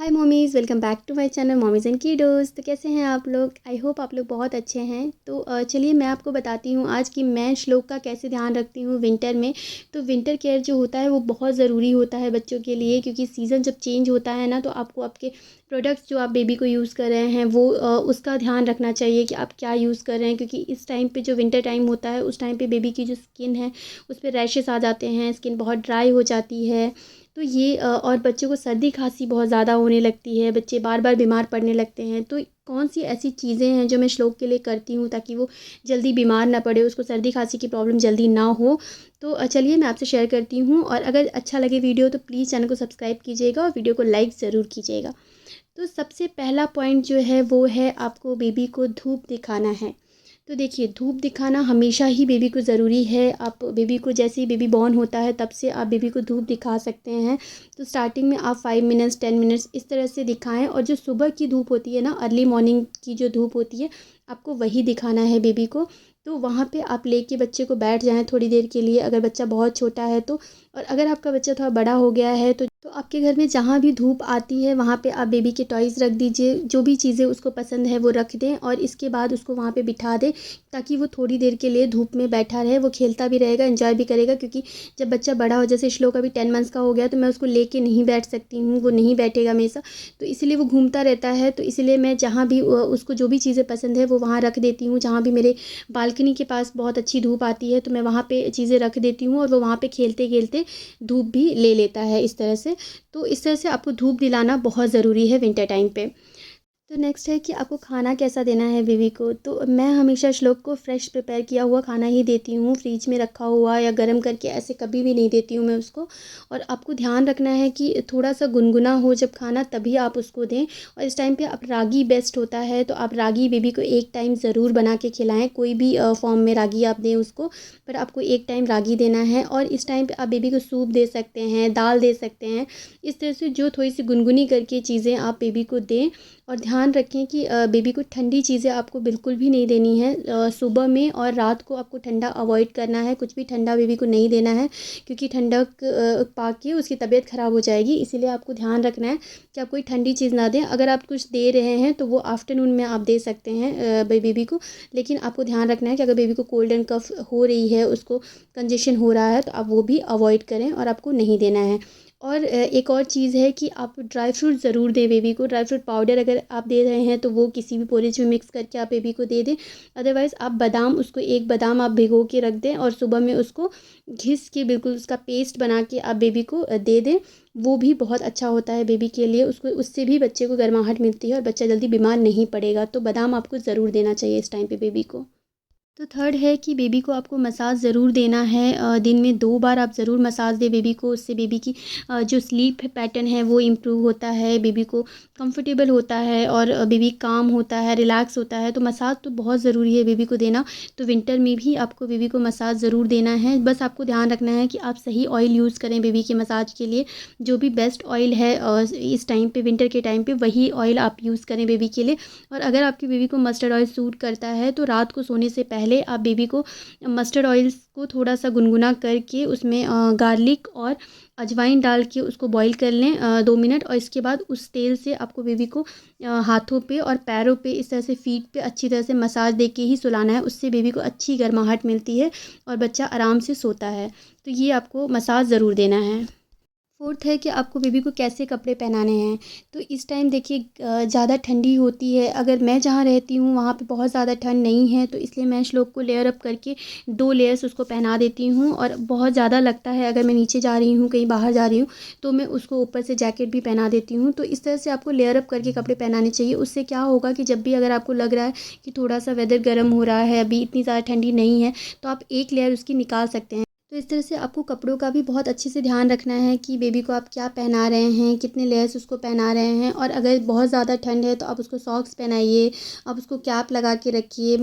Hi mommies, welcome back to my channel mommies and kiddos. तो कैसे हैं आप लोग? आई होप आप लोग बहुत अच्छे हैं। तो चलिए मैं आपको बताती हूँ आज कि मैं श्लोक का कैसे ध्यान रखती हूँ विंटर में। तो विंटर केयर जो होता है वो बहुत ज़रूरी होता है बच्चों के लिए, क्योंकि सीज़न जब चेंज होता है ना, तो आपको आपके प्रोडक्ट्स जो आप बेबी को यूज़ कर रहे हैं वो उसका ध्यान रखना चाहिए कि आप क्या यूज़ कर रहे हैं। क्योंकि इस टाइम पे जो विंटर टाइम होता है उस टाइम पे बेबी की जो स्किन है उस पर रैशेस आ जाते हैं, स्किन बहुत ड्राई हो जाती है। तो ये और बच्चों को सर्दी खांसी बहुत ज़्यादा होने लगती है, बच्चे बार बार बीमार पड़ने लगते हैं। तो कौन सी ऐसी चीज़ें हैं जो मैं श्लोक के लिए करती हूँ ताकि वो जल्दी बीमार ना पड़े, उसको सर्दी खांसी की प्रॉब्लम जल्दी ना हो। तो चलिए मैं आपसे शेयर करती हूँ, और अगर अच्छा लगे वीडियो तो प्लीज़ चैनल को सब्सक्राइब कीजिएगा और वीडियो को लाइक ज़रूर कीजिएगा। तो सबसे पहला पॉइंट जो है वो है आपको बेबी को धूप दिखाना है। तो देखिए, धूप दिखाना हमेशा ही बेबी को ज़रूरी है। आप बेबी को जैसे ही बेबी बॉर्न होता है तब से आप बेबी को धूप दिखा सकते हैं। तो स्टार्टिंग में आप 5 मिनट्स 10 मिनट्स इस तरह से दिखाएं, और जो सुबह की धूप होती है ना, अर्ली मॉर्निंग की जो धूप होती है, आपको वही दिखाना है बेबी को। तो वहाँ पे आप लेके बच्चे को बैठ जाएं थोड़ी देर के लिए, अगर बच्चा बहुत छोटा है तो। और अगर आपका बच्चा थोड़ा बड़ा हो गया है तो आपके घर में जहाँ भी धूप आती है वहाँ पे आप बेबी के टॉयज़ रख दीजिए, जो भी चीज़ें उसको पसंद है वो रख दें, और इसके बाद उसको वहाँ पे बिठा दें ताकि वो थोड़ी देर के लिए धूप में बैठा रहे। वो खेलता भी रहेगा, एंजॉय भी करेगा। क्योंकि जब बच्चा बड़ा हो, जैसे श्लोक अभी 10 मंथ्स का हो गया, तो मैं उसको लेके नहीं बैठ सकती हूँ, वो नहीं बैठेगा हमेशा। तो इसीलिए वो घूमता रहता है। तो इसीलिए मैं जहाँ भी उसको जो भी चीज़ें पसंद है वो वहाँ रख देती हूँ। जहाँ भी मेरे बालकनी के पास बहुत अच्छी धूप आती है तो मैं वहाँ पे चीज़ें रख देती हूँ, और वो वहाँ पे खेलते खेलते धूप भी ले लेता है इस तरह से। तो इस तरह से आपको धूप दिलाना बहुत ज़रूरी है विंटर टाइम पे। तो नेक्स्ट है कि आपको खाना कैसा देना है बेबी को। तो मैं हमेशा श्लोक को फ्रेश प्रिपेयर किया हुआ खाना ही देती हूँ, फ्रिज में रखा हुआ या गर्म करके ऐसे कभी भी नहीं देती हूँ मैं उसको। और आपको ध्यान रखना है कि थोड़ा सा गुनगुना हो जब खाना, तभी आप उसको दें। और इस टाइम पे आप रागी बेस्ट होता है, तो आप रागी बेबी को एक टाइम ज़रूर बना के खिलाएं। कोई भी फॉर्म में रागी आप दें उसको, पर आपको एक टाइम रागी देना है। और इस टाइम पे आप बेबी को सूप दे सकते हैं, दाल दे सकते हैं। इस तरह से जो थोड़ी सी गुनगुनी करके चीज़ें आप बेबी को दें। और ध्यान रखें कि बेबी को ठंडी चीज़ें आपको बिल्कुल भी नहीं देनी है। सुबह में और रात को आपको ठंडा अवॉइड करना है, कुछ भी ठंडा बेबी को नहीं देना है, क्योंकि ठंडक पा के उसकी तबीयत ख़राब हो जाएगी। इसीलिए आपको ध्यान रखना है कि आप कोई ठंडी चीज़ ना दें। अगर आप कुछ दे रहे हैं तो वो आफ्टरनून में आप दे सकते हैं बेबी को। लेकिन आपको ध्यान रखना है कि अगर बेबी को कोल्ड एंड कफ हो रही है, उसको कंजेशन हो रहा है, तो आप वो भी अवॉइड करें और आपको नहीं देना है। और एक और चीज़ है कि आप ड्राई फ्रूट ज़रूर दें बेबी को। ड्राई फ्रूट पाउडर अगर आप दे रहे हैं तो वो किसी भी पोरेज में मिक्स करके आप बेबी को दे दें। अदरवाइज़ आप बादाम, उसको एक बादाम आप भिगो के रख दें और सुबह में उसको घिस के बिल्कुल उसका पेस्ट बना के आप बेबी को दे दें। वो भी बहुत अच्छा होता है बेबी के लिए। उसको उससे भी बच्चे को गर्माहट मिलती है और बच्चा जल्दी बीमार नहीं पड़ेगा। तो बादाम आपको ज़रूर देना चाहिए इस टाइम पे बेबी को। तो थर्ड है कि बेबी को आपको मसाज ज़रूर देना है। दिन में 2 बार आप ज़रूर मसाज दें बेबी को। उससे बेबी की जो स्लीप पैटर्न है वो इम्प्रूव होता है, बेबी को कंफर्टेबल होता है और बेबी काम होता है, रिलैक्स होता है। तो मसाज तो बहुत ज़रूरी है बेबी को देना। तो विंटर में भी आपको बेबी को मसाज ज़रूर देना है। बस आपको ध्यान रखना है कि आप सही ऑयल यूज़ करें बेबी के मसाज के लिए। जो भी बेस्ट ऑयल है इस टाइम पे, विंटर के टाइम पे, वही ऑयल आप यूज़ करें बेबी के लिए। और अगर आपकी बेबी को मस्टर्ड ऑयल सूट करता है तो रात को सोने से पहले आप बेबी को मस्टर्ड ऑयल को थोड़ा सा गुनगुना करके उसमें गार्लिक और अजवाइन डाल के उसको बॉईल कर लें 2 मिनट। और इसके बाद उस तेल से आपको बेबी को हाथों पे और पैरों पे, इस तरह से फीट पे अच्छी तरह से मसाज दे के ही सुलाना है। उससे बेबी को अच्छी गर्माहट मिलती है और बच्चा आराम से सोता है। तो ये आपको मसाज ज़रूर देना है। फोर्थ है कि आपको बेबी को कैसे कपड़े पहनाने हैं। तो इस टाइम देखिए ज़्यादा ठंडी होती है। अगर मैं जहाँ रहती हूँ वहाँ पे बहुत ज़्यादा ठंड नहीं है, तो इसलिए मैं श्लोक को लेयर अप करके 2 लेयर्स उसको पहना देती हूँ। और बहुत ज़्यादा लगता है अगर मैं नीचे जा रही हूँ, कहीं बाहर जा रही हूँ, तो मैं उसको ऊपर से जैकेट भी पहना देती हूँ। तो इस तरह से आपको लेयर अप करके कपड़े पहनाने चाहिए। उससे क्या होगा कि जब भी अगर आपको लग रहा है कि थोड़ा सा वेदर गर्म हो रहा है, अभी इतनी ज़्यादा ठंडी नहीं है, तो आप एक लेयर उसकी निकाल सकते हैं। तो इस तरह से आपको कपड़ों का भी बहुत अच्छे से ध्यान रखना है कि बेबी को आप क्या पहना रहे हैं, कितने लेयर्स उसको पहना रहे हैं। और अगर बहुत ज़्यादा ठंड है तो आप उसको सॉक्स पहनाइए, आप उसको कैप लगा के रखिए।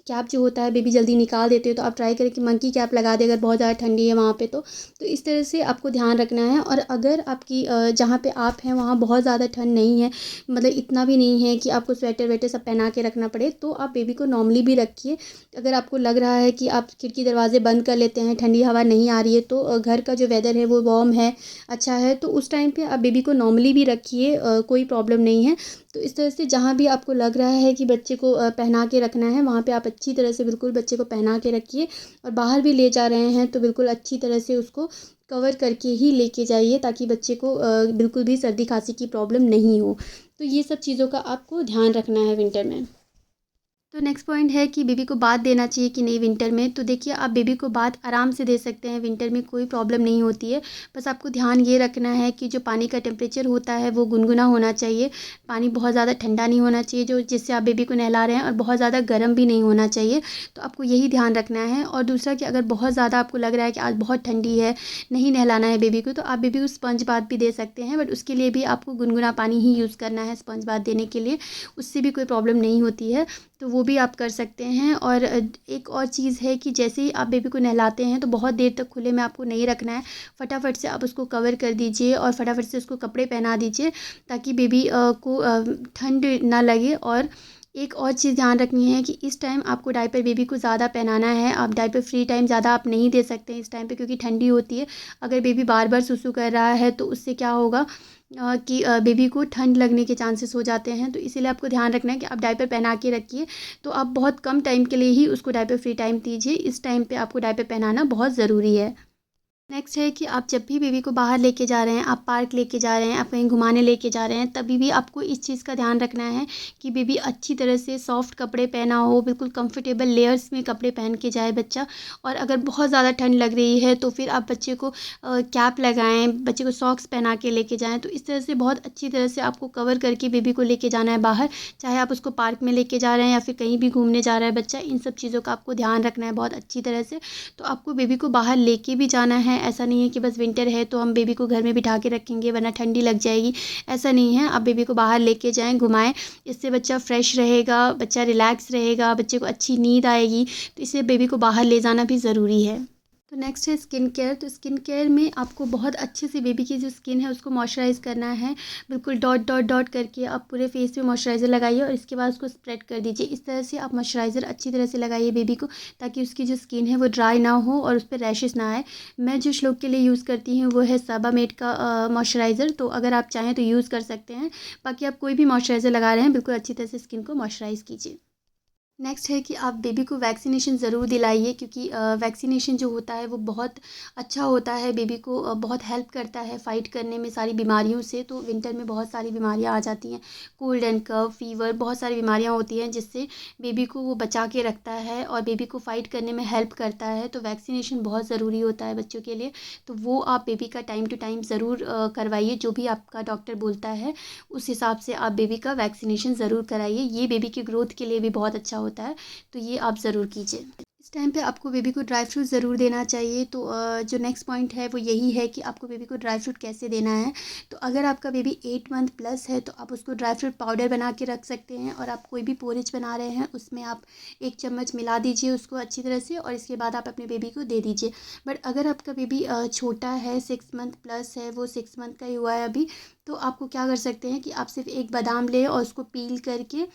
कैप जो होता है बेबी जल्दी निकाल देते हो, तो आप ट्राई करें कि मंकी कैप लगा दें अगर बहुत ज़्यादा ठंडी है वहाँ पे तो इस तरह से आपको ध्यान रखना है। और अगर आपकी जहाँ पे आप हैं वहाँ बहुत ज़्यादा ठंड नहीं है, मतलब इतना भी नहीं है कि आपको स्वेटर वेटर सब पहना के रखना पड़े, तो आप बेबी को नॉर्मली भी रखिए। अगर आपको लग रहा है कि आप खिड़की दरवाजे बंद कर लेते हैं ठंडी हवा नहीं आ रही है तो घर का जो वेदर है वो वार्म है, अच्छा है, तो उस टाइम पे आप बेबी को नॉर्मली भी रखिए, कोई प्रॉब्लम नहीं है। तो इस तरह से जहाँ भी आपको लग रहा है कि बच्चे को पहना के रखना है वहाँ पे आप अच्छी तरह से बिल्कुल बच्चे को पहना के रखिए। और बाहर भी ले जा रहे हैं तो बिल्कुल अच्छी तरह से उसको कवर करके ही लेके जाइए, ताकि बच्चे को बिल्कुल भी सर्दी खांसी की प्रॉब्लम नहीं हो। तो ये सब चीज़ों का आपको ध्यान रखना है विंटर में। तो नेक्स्ट पॉइंट है कि बेबी को बाथ देना चाहिए कि नहीं विंटर में। तो देखिए, आप बेबी को बाथ आराम से दे सकते हैं, विंटर में कोई प्रॉब्लम नहीं होती है। बस आपको ध्यान ये रखना है कि जो पानी का टेम्परेचर होता है वो गुनगुना होना चाहिए। पानी बहुत ज़्यादा ठंडा नहीं होना चाहिए जो जिससे आप बेबी को नहला रहे हैं, और बहुत ज़्यादा गर्म भी नहीं होना चाहिए। तो आपको यही ध्यान रखना है। और दूसरा कि अगर बहुत ज़्यादा आपको लग रहा है कि आज बहुत ठंडी है, नहीं नहलाना है बेबी को, तो आप बेबी को स्पंज बाथ भी दे सकते हैं, बट उसके लिए भी आपको गुनगुना पानी ही यूज़ करना है स्पंज बाथ देने के लिए। उससे भी कोई प्रॉब्लम नहीं होती है, तो वो भी आप कर सकते हैं। और एक और चीज़ है कि जैसे ही आप बेबी को नहलाते हैं तो बहुत देर तक खुले में आपको नहीं रखना है। फटाफट से आप उसको कवर कर दीजिए और फटाफट से उसको कपड़े पहना दीजिए, ताकि बेबी को ठंड ना लगे। और एक और चीज़ ध्यान रखनी है कि इस टाइम आपको डायपर बेबी को ज़्यादा पहनाना है। आप डायपर फ्री टाइम ज़्यादा आप नहीं दे सकते हैं इस टाइम पे, क्योंकि ठंडी होती है। अगर बेबी बार बार सुसु कर रहा है तो उससे क्या होगा कि बेबी को ठंड लगने के चांसेस हो जाते हैं। तो इसीलिए आपको ध्यान रखना है कि आप डायपर पहना के रखिए। तो आप बहुत कम टाइम के लिए ही उसको डायपर फ्री टाइम दीजिए। इस टाइम पे आपको डायपर पहनाना बहुत ज़रूरी है। नेक्स्ट है कि आप जब भी बेबी को बाहर लेके जा रहे हैं, आप पार्क लेके जा रहे हैं, आप कहीं घुमाने लेके जा रहे हैं, तभी भी आपको इस चीज़ का ध्यान रखना है कि बेबी अच्छी तरह से सॉफ्ट कपड़े पहना हो, बिल्कुल कंफर्टेबल लेयर्स में कपड़े पहन के जाए बच्चा। और अगर बहुत ज़्यादा ठंड लग रही है तो फिर आप बच्चे को कैप लगाएं, बच्चे को सॉक्स पहना के लेके जाएं। तो इस तरह से बहुत अच्छी तरह से आपको कवर करके बेबी को लेके जाना है बाहर, चाहे आप उसको पार्क में लेके जा रहे हैं या फिर कहीं भी घूमने जा रहा है बच्चा। इन सब चीज़ों का आपको ध्यान रखना है बहुत अच्छी तरह से। तो आपको बेबी को बाहर लेके भी जाना है। ऐसा नहीं है कि बस विंटर है तो हम बेबी को घर में बिठा के रखेंगे वरना ठंडी लग जाएगी, ऐसा नहीं है। आप बेबी को बाहर लेके जाएं, घुमाएं। इससे बच्चा फ्रेश रहेगा, बच्चा रिलैक्स रहेगा, बच्चे को अच्छी नींद आएगी। तो इसलिए बेबी को बाहर ले जाना भी ज़रूरी है। तो नेक्स्ट है स्किन केयर। तो स्किन केयर में आपको बहुत अच्छे से बेबी की जो स्किन है उसको मॉइस्चराइज़ करना है। बिल्कुल डॉट डॉट डॉट करके आप पूरे फेस पे मॉइस्चराइज़र लगाइए और इसके बाद उसको स्प्रेड कर दीजिए। इस तरह से आप मॉइस्चराइज़र अच्छी तरह से लगाइए बेबी को, ताकि उसकी जो स्किन है वो ड्राई ना हो और उस पर रैशेस ना आए। मैं जो श्लोक के लिए यूज़ करती हूँ वो है साबामेड का मॉइस्चराइज़र। तो अगर आप चाहें तो यूज़ कर सकते हैं। बाकी आप कोई भी मॉइस्चराइज़र लगा रहे हैं, बिल्कुल अच्छी तरह से स्किन को मॉइस्चराइज़ कीजिए। नेक्स्ट है कि आप बेबी को वैक्सीनेशन ज़रूर दिलाइए, क्योंकि वैक्सीनेशन जो होता है वो बहुत अच्छा होता है, बेबी को बहुत हेल्प करता है फ़ाइट करने में सारी बीमारियों से। तो विंटर में बहुत सारी बीमारियां आ जाती हैं, कोल्ड एंड कफ, फीवर, बहुत सारी बीमारियां होती हैं जिससे बेबी को वो बचा के रखता है और बेबी को फ़ाइट करने में हेल्प करता है। तो वैक्सीनेशन बहुत ज़रूरी होता है बच्चों के लिए। तो वो आप बेबी का टाइम टू टाइम ज़रूर करवाइए, जो भी आपका डॉक्टर बोलता है उस हिसाब से आप बेबी का वैक्सीनेशन ज़रूर कराइए। ये बेबी की ग्रोथ के लिए भी बहुत अच्छा होता है, तो ये आप ज़रूर कीजिए। इस टाइम पे आपको बेबी को ड्राई फ्रूट ज़रूर देना चाहिए। तो जो नेक्स्ट पॉइंट है वो यही है कि आपको बेबी को ड्राई फ्रूट कैसे देना है। तो अगर आपका बेबी 8 मंथ प्लस है तो आप उसको ड्राई फ्रूट पाउडर बना के रख सकते हैं, और आप कोई भी पोरिज बना रहे हैं उसमें आप 1 चम्मच मिला दीजिए उसको अच्छी तरह से, और इसके बाद आप अपने बेबी को दे दीजिए। बट अगर आपका बेबी छोटा है, 6 मंथ प्लस है, वो 6 मंथ का ही हुआ है अभी, तो आपको क्या कर सकते हैं कि आप सिर्फ एक बादाम लें और उसको पील करके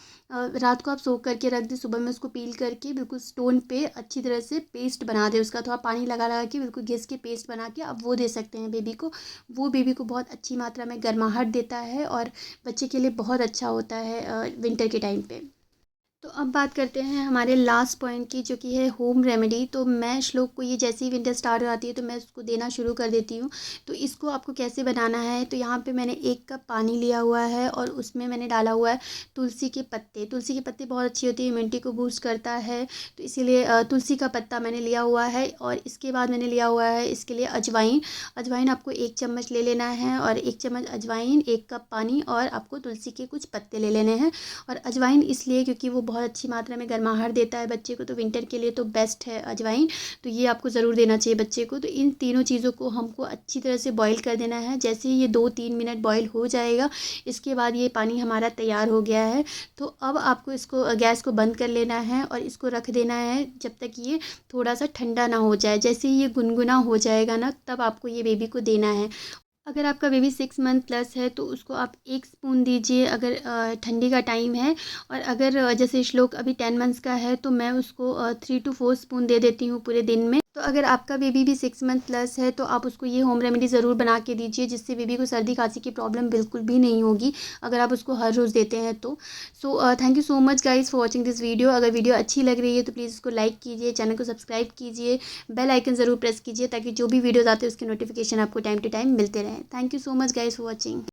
रात को आप सोख करके रख दें, सुबह में उसको पील करके बिल्कुल स्टोन पे अच्छी तरह से पेस्ट बना दें उसका। तो आप पानी लगा लगा के बिल्कुल घिस के पेस्ट बना के आप वो दे सकते हैं बेबी को। वो बेबी को बहुत अच्छी मात्रा में गर्माहट देता है और बच्चे के लिए बहुत अच्छा होता है विंटर के टाइम पे। तो अब बात करते हैं हमारे लास्ट पॉइंट की, जो कि है होम रेमेडी। तो मैं श्लोक को ये जैसे ही विंटर स्टार्ट हो जाती है तो मैं उसको देना शुरू कर देती हूँ। तो इसको आपको कैसे बनाना है, तो यहाँ पे मैंने 1 कप पानी लिया हुआ है और उसमें मैंने डाला हुआ है तुलसी के पत्ते। तुलसी के पत्ते बहुत अच्छी होती है, इम्यूनिटी को बूस्ट करता है, तो इसीलिए तुलसी का पत्ता मैंने लिया हुआ है। और इसके बाद मैंने लिया हुआ है इसके लिए अजवाइन। अजवाइन आपको 1 चम्मच ले लेना है, और 1 चम्मच अजवाइन, 1 कप पानी, और आपको तुलसी के कुछ पत्ते ले लेने हैं। और अजवाइन इसलिए क्योंकि वो बहुत अच्छी मात्रा में गर्माहट देता है बच्चे को, तो विंटर के लिए तो बेस्ट है अजवाइन। तो ये आपको ज़रूर देना चाहिए बच्चे को। तो इन तीनों चीज़ों को हमको अच्छी तरह से बॉईल कर देना है। जैसे ही ये 2-3 मिनट बॉईल हो जाएगा, इसके बाद ये पानी हमारा तैयार हो गया है। तो अब आपको इसको गैस को बंद कर लेना है और इसको रख देना है जब तक ये थोड़ा सा ठंडा ना हो जाए। जैसे ही ये गुनगुना हो जाएगा ना, तब आपको ये बेबी को देना है। अगर आपका बेबी 6 मंथ प्लस है तो उसको आप 1 स्पून दीजिए अगर ठंडी का टाइम है। और अगर जैसे श्लोक अभी 10 मंथ्स का है तो मैं उसको 3 to 4 स्पून दे देती हूँ पूरे दिन में। तो अगर आपका बेबी भी 6 मंथ प्लस है तो आप उसको ये होम रेमेडी ज़रूर बना के दीजिए, जिससे बेबी को सर्दी खांसी की प्रॉब्लम बिल्कुल भी नहीं होगी अगर आप उसको हर रोज़ देते हैं तो। So thank you so much guys for watching this video. अगर वीडियो अच्छी लग रही है तो प्लीज़ इसको लाइक कीजिए, चैनल को सब्सक्राइब कीजिए, बेल आइकन ज़रूर प्रेस कीजिए ताकि जो भी वीडियोज़ आते हैं उसके नोटिफिकेशन आपको टाइम टू टाइम मिलते रहें। Thank you so much guys for watching.